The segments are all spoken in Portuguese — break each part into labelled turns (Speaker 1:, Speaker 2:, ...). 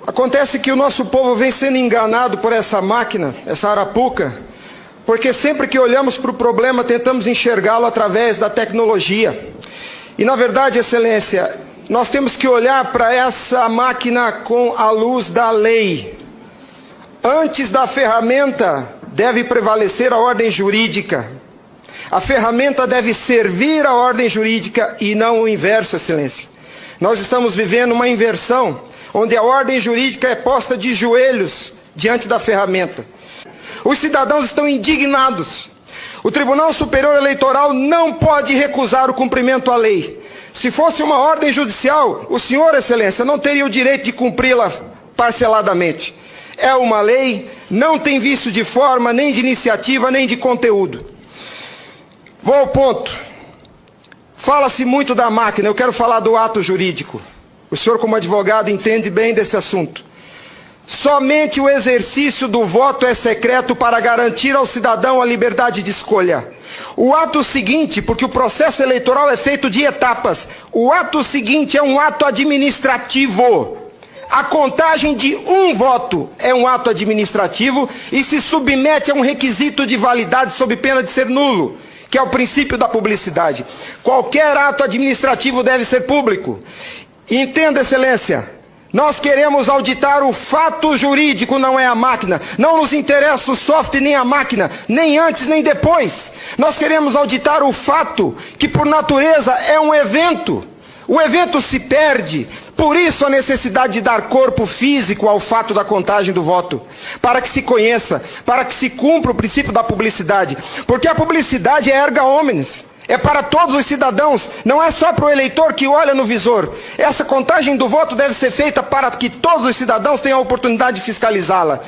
Speaker 1: Acontece que o nosso povo vem sendo enganado por essa máquina, essa arapuca, porque sempre que olhamos para o problema tentamos enxergá-lo através da tecnologia. E na verdade, Excelência, nós temos que olhar para essa máquina com a luz da lei. Antes da ferramenta deve prevalecer a ordem jurídica. A ferramenta deve servir à ordem jurídica e não o inverso, Excelência. Nós estamos vivendo uma inversão, onde a ordem jurídica é posta de joelhos diante da ferramenta. Os cidadãos estão indignados. O Tribunal Superior Eleitoral não pode recusar o cumprimento à lei. Se fosse uma ordem judicial, o senhor, Excelência, não teria o direito de cumpri-la parceladamente. É uma lei, não tem vício de forma, nem de iniciativa, nem de conteúdo. Vou ao ponto. Fala-se muito da máquina, eu quero falar do ato jurídico. O senhor, como advogado, entende bem desse assunto. Somente o exercício do voto é secreto para garantir ao cidadão a liberdade de escolha. O ato seguinte, porque o processo eleitoral é feito de etapas, o ato seguinte é um ato administrativo. A contagem de um voto é um ato administrativo e se submete a um requisito de validade sob pena de ser nulo, que é o princípio da publicidade. Qualquer ato administrativo deve ser público. Entenda, Excelência, nós queremos auditar o fato jurídico, não é a máquina. Não nos interessa o software nem a máquina, nem antes nem depois. Nós queremos auditar o fato, que por natureza é um evento. O evento se perde, por isso a necessidade de dar corpo físico ao fato da contagem do voto, para que se conheça, para que se cumpra o princípio da publicidade, porque a publicidade é erga omnes. É para todos os cidadãos, não é só para o eleitor que olha no visor. Essa contagem do voto deve ser feita para que todos os cidadãos tenham a oportunidade de fiscalizá-la.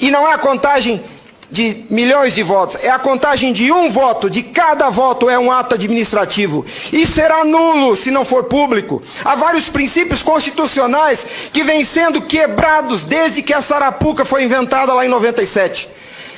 Speaker 1: E não é a contagem de milhões de votos, é a contagem de um voto, de cada voto é um ato administrativo. E será nulo se não for público. Há vários princípios constitucionais que vêm sendo quebrados desde que a Sarapuca foi inventada lá em 97.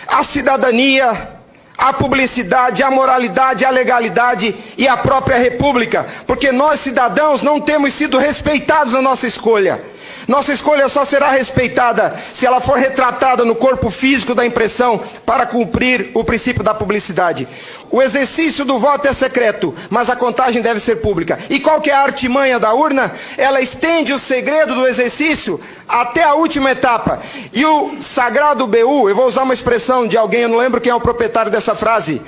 Speaker 1: A cidadania, a publicidade, a moralidade, a legalidade e a própria república, porque nós cidadãos não temos sido respeitados na nossa escolha. Nossa escolha só será respeitada se ela for retratada no corpo físico da impressão para cumprir o princípio da publicidade. O exercício do voto é secreto, mas a contagem deve ser pública. E qual que é a artimanha da urna? Ela estende o segredo do exercício até a última etapa. E o sagrado BU, eu vou usar uma expressão de alguém, eu não lembro quem é o proprietário dessa frase.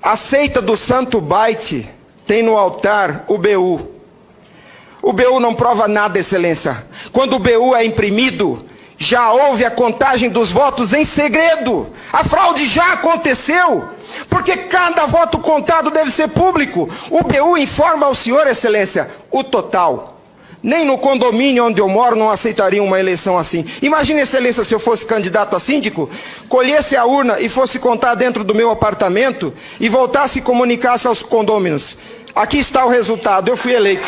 Speaker 1: A seita do santo byte tem no altar o BU. O BU não prova nada, Excelência. Quando o BU é imprimido, já houve a contagem dos votos em segredo. A fraude já aconteceu, porque cada voto contado deve ser público. O BU informa ao senhor, Excelência, o total. Nem no condomínio onde eu moro não aceitaria uma eleição assim. Imagine, Excelência, se eu fosse candidato a síndico, colhesse a urna e fosse contar dentro do meu apartamento e voltasse e comunicasse aos condôminos. Aqui está o resultado, eu fui eleito.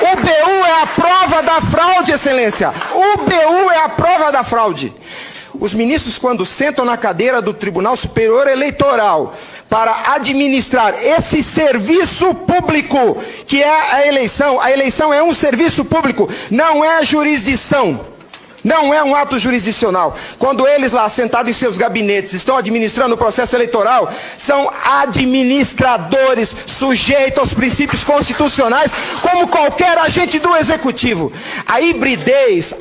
Speaker 1: O BU é a prova da fraude, Excelência. O BU é a prova da fraude. Os ministros, quando sentam na cadeira do Tribunal Superior Eleitoral para administrar esse serviço público, que é a eleição é um serviço público, não é jurisdição. Não é um ato jurisdicional. Quando eles lá, sentados em seus gabinetes, estão administrando o processo eleitoral, são administradores sujeitos aos princípios constitucionais, como qualquer agente do executivo. A hibridez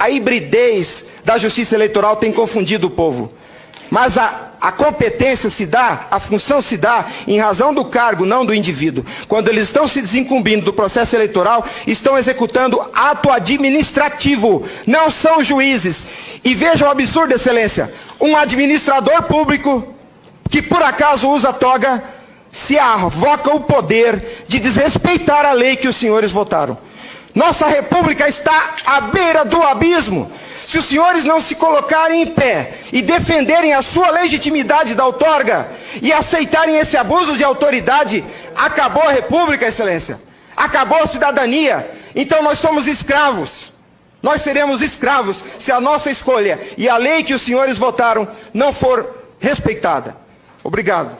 Speaker 1: da justiça eleitoral tem confundido o povo. Mas a competência se dá, a função se dá em razão do cargo, não do indivíduo. Quando eles estão se desincumbindo do processo eleitoral, estão executando ato administrativo, não são juízes. E vejam o absurdo, Excelência, um administrador público que por acaso usa toga, se arvoca o poder de desrespeitar a lei que os senhores votaram. Nossa república está à beira do abismo. Se os senhores não se colocarem em pé e defenderem a sua legitimidade da outorga e aceitarem esse abuso de autoridade, acabou a república, Excelência. Acabou a cidadania. Então nós somos escravos. Nós seremos escravos se a nossa escolha e a lei que os senhores votaram não for respeitada. Obrigado.